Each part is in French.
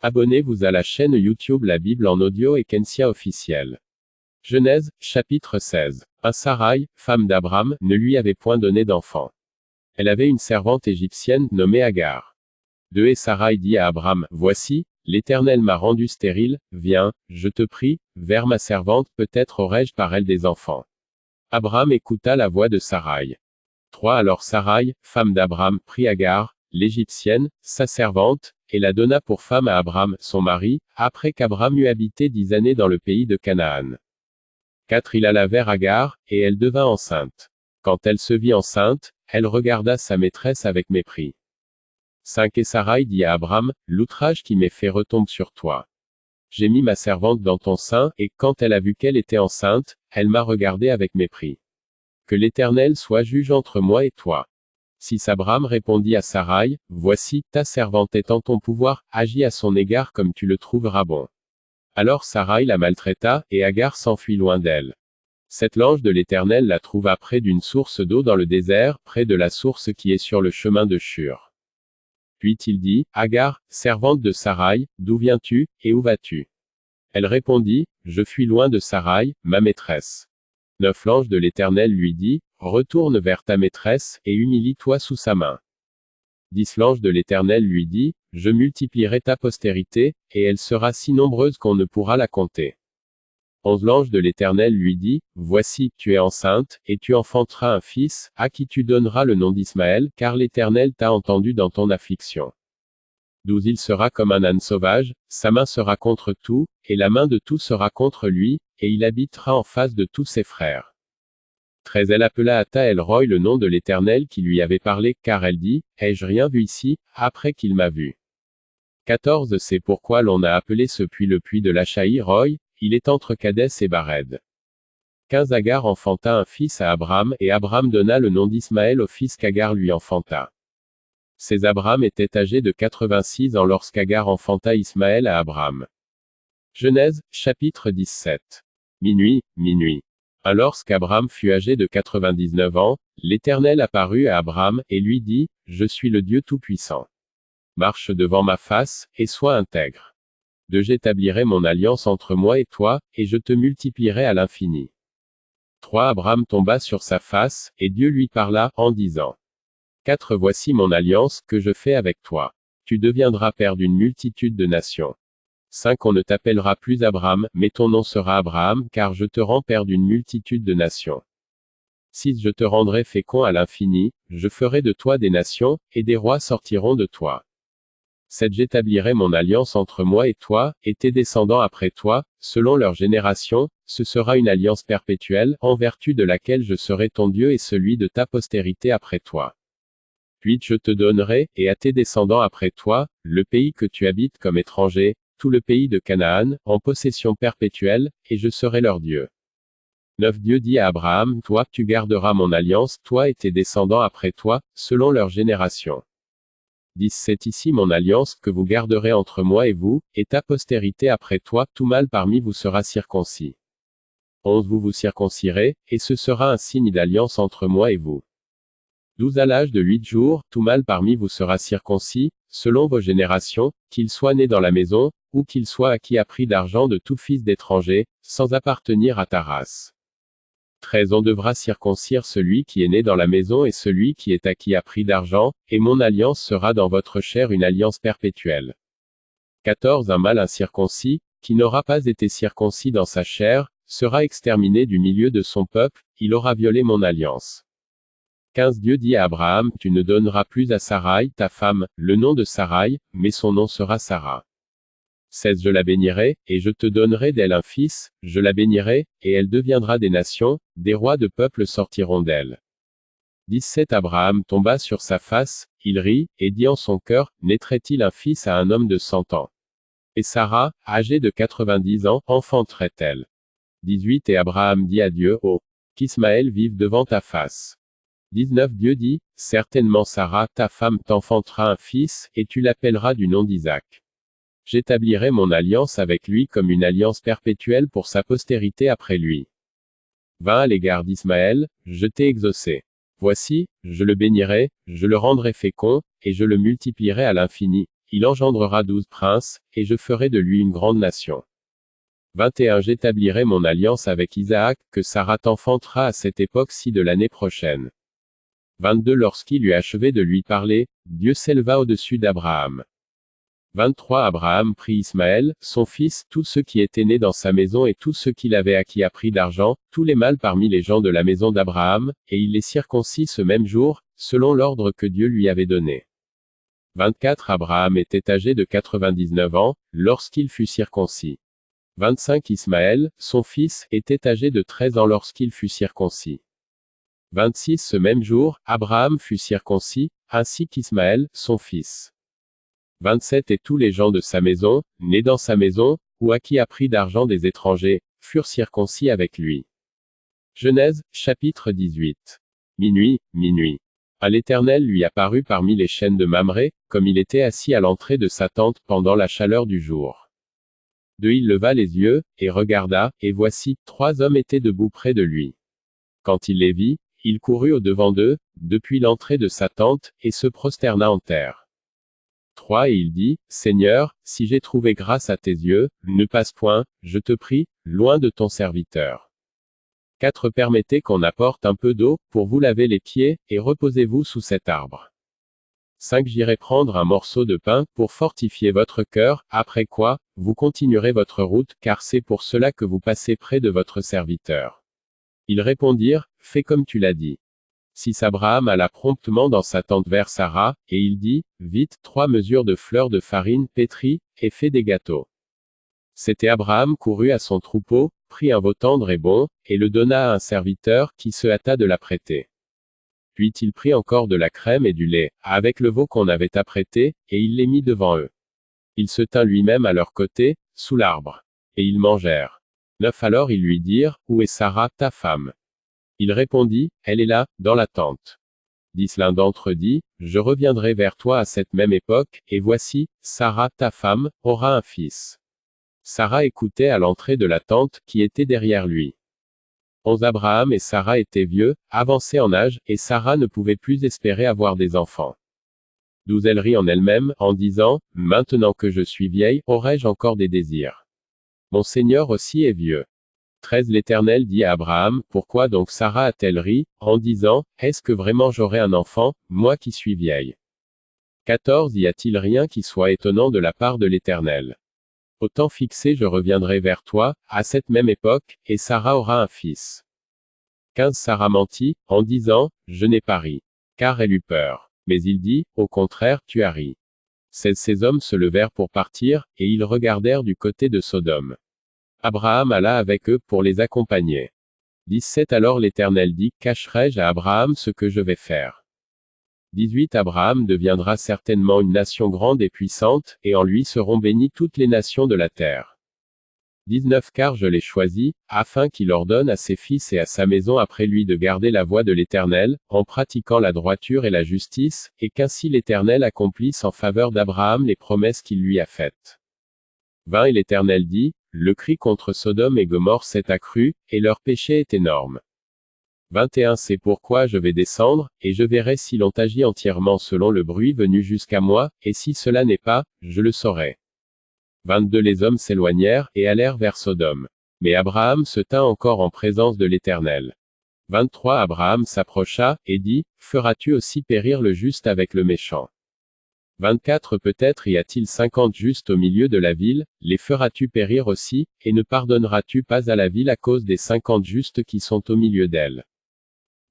Abonnez-vous à la chaîne YouTube La Bible en audio et Kensia officiel. Genèse, chapitre 16. Sarai, femme d'Abram, ne lui avait point donné d'enfant. Elle avait une servante égyptienne nommée Agar. 2 Et Sarai dit à Abram, Voici, l'Éternel m'a rendu stérile, viens, je te prie, vers ma servante, peut-être aurai-je par elle des enfants. Abram écouta la voix de Sarai. 3 Alors Sarai, femme d'Abram, prit Agar, l'Égyptienne, sa servante, et la donna pour femme à Abram, son mari, après qu'Abram eut habité 10 années dans le pays de Canaan. 4 Il alla vers Agar, et elle devint enceinte. Quand elle se vit enceinte, elle regarda sa maîtresse avec mépris. 5 Et Sarai dit à Abram, L'outrage qui m'est fait retombe sur toi. J'ai mis ma servante dans ton sein, et quand elle a vu qu'elle était enceinte, elle m'a regardé avec mépris. Que l'Éternel soit juge entre moi et toi. 6 Abram répondit à Sarai, Voici, ta servante est en ton pouvoir, agis à son égard comme tu le trouveras bon. Alors Sarai la maltraita, et Agar s'enfuit loin d'elle. 7 L'ange de l'Éternel la trouva près d'une source d'eau dans le désert, près de la source qui est sur le chemin de Shur. Puis il dit, Agar, servante de Sarai, d'où viens-tu, et où vas-tu? Elle répondit, Je fuis loin de Sarai, ma maîtresse. 9 L'ange de l'Éternel lui dit, Retourne vers ta maîtresse, et humilie-toi sous sa main. 10 L'ange de l'Éternel lui dit, Je multiplierai ta postérité, et elle sera si nombreuse qu'on ne pourra la compter. 11 L'ange de l'Éternel lui dit, Voici, tu es enceinte, et tu enfanteras un fils, à qui tu donneras le nom d'Ismaël, car l'Éternel t'a entendu dans ton affliction. 12 Il sera comme un âne sauvage, sa main sera contre tout, et la main de tout sera contre lui, et il habitera en face de tous ses frères. 13 Elle appela Ata El-Roi le nom de l'Éternel qui lui avait parlé, car elle dit, Ai-je rien vu ici, après qu'il m'a vu. 14 C'est pourquoi l'on a appelé ce puits le puits de l'Achaï-Roi, il est entre Kadès et Bared. 15 Agar enfanta un fils à Abram, et Abram donna le nom d'Ismaël au fils qu'Agar lui enfanta. Ces Abram était âgé de 86 ans lorsqu'Agar enfanta Ismaël à Abram. Genèse, chapitre 17. Minuit. Lorsqu'Abram fut âgé de 99 ans, l'Éternel apparut à Abram, et lui dit, Je suis le Dieu Tout-Puissant. Marche devant ma face, et sois intègre. 2 J'établirai mon alliance entre moi et toi, et je te multiplierai à l'infini. 3 Abram tomba sur sa face, et Dieu lui parla, en disant, 4 Voici mon alliance, que je fais avec toi. Tu deviendras père d'une multitude de nations. 5 On ne t'appellera plus Abram, mais ton nom sera Abraham, car je te rends père d'une multitude de nations. 6 Je te rendrai fécond à l'infini, je ferai de toi des nations, et des rois sortiront de toi. 7 J'établirai mon alliance entre moi et toi, et tes descendants après toi, selon leur génération, ce sera une alliance perpétuelle, en vertu de laquelle je serai ton Dieu et celui de ta postérité après toi. 8 Je te donnerai, et à tes descendants après toi, le pays que tu habites comme étranger, tout le pays de Canaan, en possession perpétuelle, et je serai leur Dieu. 9 Dieu dit à Abraham, Toi, tu garderas mon alliance, toi et tes descendants après toi, selon leur génération. 10 C'est ici mon alliance, que vous garderez entre moi et vous, et ta postérité après toi, tout mâle parmi vous sera circoncis. 11 Vous vous circoncirez, et ce sera un signe d'alliance entre moi et vous. 12 À l'âge de 8 jours, tout mâle parmi vous sera circoncis, selon vos générations, qu'il soit né dans la maison, ou qu'il soit acquis à prix d'argent de tout fils d'étranger, sans appartenir à ta race. 13 On devra circoncire celui qui est né dans la maison et celui qui est acquis à prix d'argent, et mon alliance sera dans votre chair une alliance perpétuelle. 14 Un mâle incirconcis, qui n'aura pas été circoncis dans sa chair, sera exterminé du milieu de son peuple, il aura violé mon alliance. 15 Dieu dit à Abraham, Tu ne donneras plus à Sarai, ta femme, le nom de Sarai, mais son nom sera Sarah. 16 Je la bénirai, et je te donnerai d'elle un fils, je la bénirai, et elle deviendra des nations, des rois de peuples sortiront d'elle. 17 Abraham tomba sur sa face, il rit, et dit en son cœur, Naîtrait-il un fils à un homme de 100 ans? Et Sarah, âgée de 90 ans, enfanterait-elle? 18 Et Abraham dit à Dieu, Oh, qu'Ismaël vive devant ta face. 19 Dieu dit, Certainement Sarah, ta femme t'enfantera un fils, et tu l'appelleras du nom d'Isaac. J'établirai mon alliance avec lui comme une alliance perpétuelle pour sa postérité après lui. 20 À l'égard d'Ismaël, je t'ai exaucé. Voici, je le bénirai, je le rendrai fécond, et je le multiplierai à l'infini. il engendrera 12 princes, et je ferai de lui une grande nation. 21 J'établirai mon alliance avec Isaac, que Sarah t'enfantera à cette époque-ci de l'année prochaine. 22 Lorsqu'il eut achevé de lui parler, Dieu s'éleva au-dessus d'Abraham. 23 Abraham prit Ismaël, son fils, tous ceux qui étaient nés dans sa maison et tous ceux qu'il avait acquis à prix d'argent, tous les mâles parmi les gens de la maison d'Abraham, et il les circoncit ce même jour, selon l'ordre que Dieu lui avait donné. 24 Abraham était âgé de 99 ans, lorsqu'il fut circoncis. 25 Ismaël, son fils, était âgé de 13 ans lorsqu'il fut circoncis. 26 Ce même jour, Abraham fut circoncis, ainsi qu'Ismaël, son fils. 27 Et tous les gens de sa maison, nés dans sa maison, ou à qui a pris d'argent des étrangers, furent circoncis avec lui. Genèse, chapitre 18. Minuit. L'Éternel lui apparut parmi les chênes de Mamré, comme il était assis à l'entrée de sa tente pendant la chaleur du jour. 2 Il leva les yeux, et regarda, et voici, 3 hommes étaient debout près de lui. Quand il les vit, il courut au-devant d'eux, depuis l'entrée de sa tente, et se prosterna en terre. 3 Et il dit, Seigneur, si j'ai trouvé grâce à tes yeux, ne passe point, je te prie, loin de ton serviteur. 4 Permettez qu'on apporte un peu d'eau, pour vous laver les pieds, et reposez-vous sous cet arbre. 5 J'irai prendre un morceau de pain, pour fortifier votre cœur, après quoi, vous continuerez votre route, car c'est pour cela que vous passez près de votre serviteur. Ils répondirent, Fais comme tu l'as dit. 6 Abraham alla promptement dans sa tente vers Sarah, et il dit, Vite, 3 mesures de fleurs de farine pétrie, et fais des gâteaux. 7 Et Abraham courut à son troupeau, prit un veau tendre et bon, et le donna à un serviteur, qui se hâta de l'apprêter. 8 Il prit encore de la crème et du lait, avec le veau qu'on avait apprêté, et il les mit devant eux. Il se tint lui-même à leur côté, sous l'arbre. Et ils mangèrent. 9 Alors ils lui dirent, Où est Sarah, ta femme? Il répondit, Elle est là, dans la tente. 10 L'un d'entre eux dit, Je reviendrai vers toi à cette même époque, et voici, Sarah, ta femme, aura un fils. Sarah écoutait à l'entrée de la tente, qui était derrière lui. 11 Abraham et Sarah étaient vieux, avancés en âge, et Sarah ne pouvait plus espérer avoir des enfants. 12 Elle rit en elle-même, en disant, Maintenant que je suis vieille, aurai-je encore des désirs? Mon Seigneur aussi est vieux. 13 L'Éternel dit à Abraham, Pourquoi donc Sarah a-t-elle ri, en disant, Est-ce que vraiment j'aurai un enfant, moi qui suis vieille? 14 Y a-t-il rien qui soit étonnant de la part de l'Éternel? Au temps fixé je reviendrai vers toi, à cette même époque, et Sarah aura un fils. 15 Sarah mentit, en disant, Je n'ai pas ri. Car elle eut peur. Mais il dit, Au contraire, tu as ri. 16 Ces hommes se levèrent pour partir, et ils regardèrent du côté de Sodome. Abraham alla avec eux pour les accompagner. 17 Alors l'Éternel dit, Cacherai-je à Abraham ce que je vais faire? 18 Abraham deviendra certainement une nation grande et puissante, et en lui seront bénies toutes les nations de la terre. 19 Car je l'ai choisi, afin qu'il ordonne à ses fils et à sa maison après lui de garder la voie de l'Éternel, en pratiquant la droiture et la justice, et qu'ainsi l'Éternel accomplisse en faveur d'Abraham les promesses qu'il lui a faites. 20 Et l'Éternel dit, Le cri contre Sodome et Gomorrhe s'est accru, et leur péché est énorme. 21 C'est pourquoi je vais descendre, et je verrai si l'on agit entièrement selon le bruit venu jusqu'à moi, et si cela n'est pas, je le saurai. 22 Les hommes s'éloignèrent, et allèrent vers Sodome. Mais Abraham se tint encore en présence de l'Éternel. 23 Abraham s'approcha, et dit, Feras-tu aussi périr le juste avec le méchant? 24 Peut-être y a-t-il 50 justes au milieu de la ville, les feras-tu périr aussi, et ne pardonneras-tu pas à la ville à cause des 50 justes qui sont au milieu d'elle?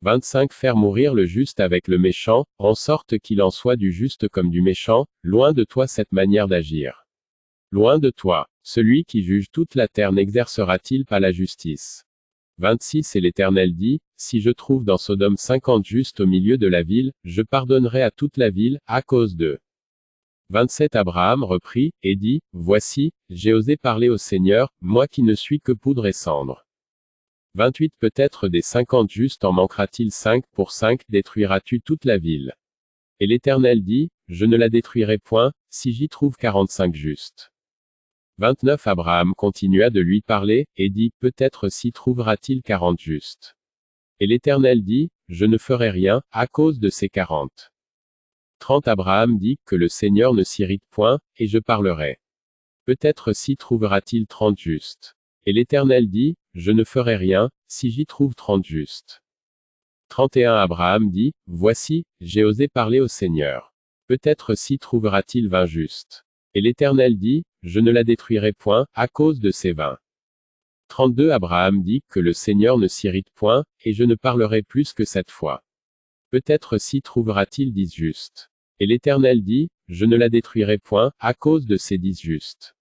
25 Faire mourir le juste avec le méchant, en sorte qu'il en soit du juste comme du méchant, loin de toi cette manière d'agir. Loin de toi, celui qui juge toute la terre n'exercera-t-il pas la justice? 26 Et l'Éternel dit, Si je trouve dans Sodome 50 justes au milieu de la ville, je pardonnerai à toute la ville, à cause d'eux. 27 Abraham reprit, et dit, Voici, j'ai osé parler au Seigneur, moi qui ne suis que poudre et cendre. 28 Peut-être des 50 justes en manquera-t-il 5 pour 5, détruiras-tu toute la ville? Et l'Éternel dit, Je ne la détruirai point, si j'y trouve 45 justes. 29 Abraham continua de lui parler, et dit, Peut-être s'y trouvera-t-il 40 justes. Et l'Éternel dit, Je ne ferai rien, à cause de ces 40. 30 Abraham dit, que le Seigneur ne s'irrite point, et je parlerai. Peut-être s'y trouvera-t-il 30 justes. Et l'Éternel dit, je ne ferai rien, si j'y trouve 30 justes. 31 Abraham dit, voici, j'ai osé parler au Seigneur. Peut-être s'y trouvera-t-il 20 justes. Et l'Éternel dit, je ne la détruirai point, à cause de ces 20. 32 Abraham dit, que le Seigneur ne s'irrite point, et je ne parlerai plus que cette fois. Peut-être s'y trouvera-t-il 10 justes. Et l'Éternel dit, je ne la détruirai point, à cause de ces 10 justes.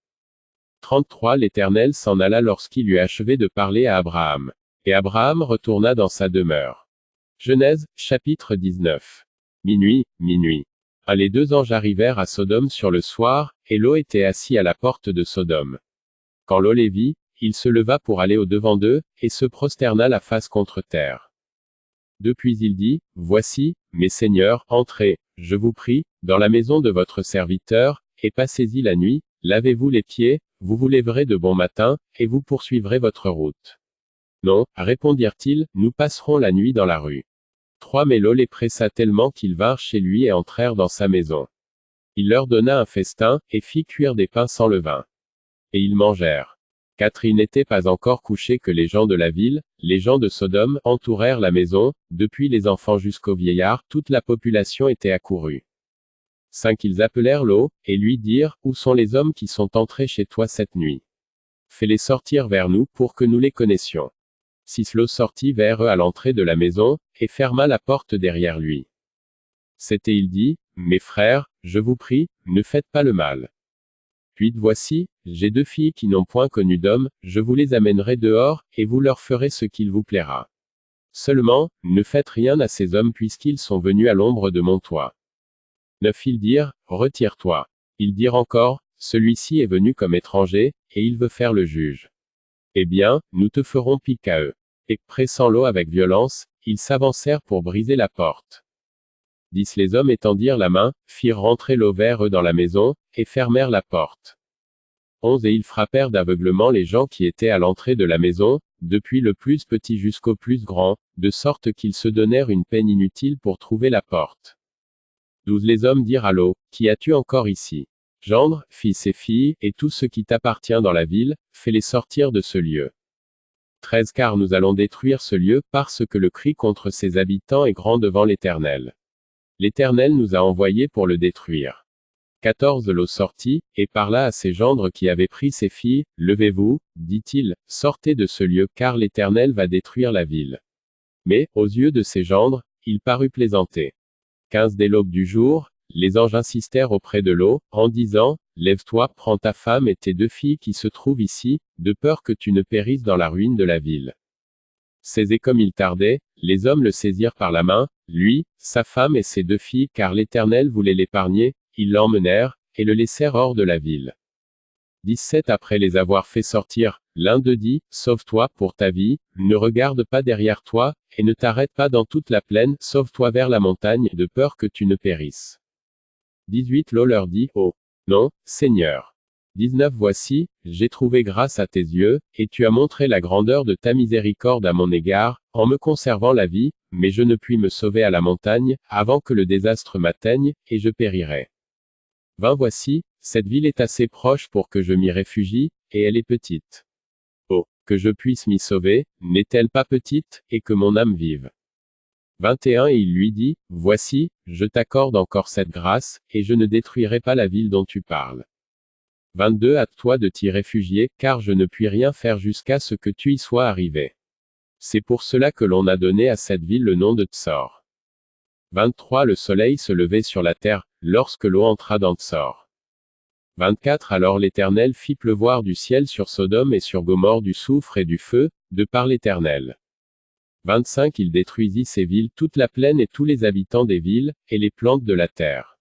33 L'Éternel s'en alla lorsqu'il eut achevé de parler à Abraham. Et Abraham retourna dans sa demeure. Genèse, chapitre 19. Minuit. Les 2 anges arrivèrent à Sodome sur le soir, et Lot était assis à la porte de Sodome. Quand Lot les vit, il se leva pour aller au-devant d'eux, et se prosterna la face contre terre. Depuis il dit, voici, mes seigneurs, entrez, je vous prie, dans la maison de votre serviteur, et passez-y la nuit, lavez-vous les pieds, vous vous lèverez de bon matin, et vous poursuivrez votre route. Non, répondirent-ils, nous passerons la nuit dans la rue. 3 Mais Lot les pressa tellement qu'ils vinrent chez lui et entrèrent dans sa maison. Il leur donna un festin, et fit cuire des pains sans levain. Et ils mangèrent. 4 Il n'était pas encore couché que les gens de la ville, les gens de Sodome, entourèrent la maison, depuis les enfants jusqu'aux vieillards, toute la population était accourue. 5 Ils appelèrent Lot, et lui dirent, où sont les hommes qui sont entrés chez toi cette nuit? Fais-les sortir vers nous, pour que nous les connaissions. 6 Lot sortit vers eux à l'entrée de la maison, et ferma la porte derrière lui. 7 Et il dit, mes frères, je vous prie, ne faites pas le mal. 8 Voici, j'ai 2 filles qui n'ont point connu d'homme, je vous les amènerai dehors, et vous leur ferez ce qu'il vous plaira. Seulement, ne faites rien à ces hommes puisqu'ils sont venus à l'ombre de mon toit. 9 Ils dirent, retire-toi. Ils dirent encore, celui-ci est venu comme étranger, et il veut faire le juge. Eh bien, nous te ferons pique à eux. Et, pressant Lot avec violence, ils s'avancèrent pour briser la porte. 10 Les hommes étendirent la main, firent rentrer Lot vers eux dans la maison, et fermèrent la porte. 11 Et ils frappèrent d'aveuglement les gens qui étaient à l'entrée de la maison, depuis le plus petit jusqu'au plus grand, de sorte qu'ils se donnèrent une peine inutile pour trouver la porte. 12 Les hommes dirent à Lot, qui as-tu encore ici? Gendre, fils et filles, et tout ce qui t'appartient dans la ville, fais-les sortir de ce lieu. 13 Car nous allons détruire ce lieu, parce que le cri contre ses habitants est grand devant l'Éternel. L'Éternel nous a envoyés pour le détruire. 14 Lot sortit, et parla à ses gendres qui avaient pris ses filles, levez-vous, dit-il, sortez de ce lieu, car l'Éternel va détruire la ville. Mais, aux yeux de ses gendres, il parut plaisanter. 15 Dès l'aube du jour, les anges insistèrent auprès de Lot, en disant, lève-toi, prends ta femme et tes 2 filles qui se trouvent ici, de peur que tu ne périsses dans la ruine de la ville. 16 Et comme il tardait, les hommes le saisirent par la main, lui, sa femme et ses 2 filles, car l'Éternel voulait l'épargner, ils l'emmenèrent, et le laissèrent hors de la ville. 17 Après les avoir fait sortir, l'un d'eux dit, sauve-toi pour ta vie, ne regarde pas derrière toi, et ne t'arrête pas dans toute la plaine, sauve-toi vers la montagne, de peur que tu ne périsses. 18 Lot leur dit, oh, non, Seigneur. 19 Voici, j'ai trouvé grâce à tes yeux, et tu as montré la grandeur de ta miséricorde à mon égard, en me conservant la vie, mais je ne puis me sauver à la montagne, avant que le désastre m'atteigne, et je périrai. 20 Voici, cette ville est assez proche pour que je m'y réfugie, et elle est petite. Oh, que je puisse m'y sauver, n'est-elle pas petite, et que mon âme vive. 21 Et il lui dit, voici, je t'accorde encore cette grâce, et je ne détruirai pas la ville dont tu parles. 22 À toi de t'y réfugier, car je ne puis rien faire jusqu'à ce que tu y sois arrivé. C'est pour cela que l'on a donné à cette ville le nom de Tsor. 23 Le soleil se levait sur la terre, lorsque Lot entra dans Tsor. 24 Alors l'Éternel fit pleuvoir du ciel sur Sodome et sur Gomorrhe du soufre et du feu, de par l'Éternel. 25 Il détruisit ces villes, toute la plaine et tous les habitants des villes, et les plantes de la terre.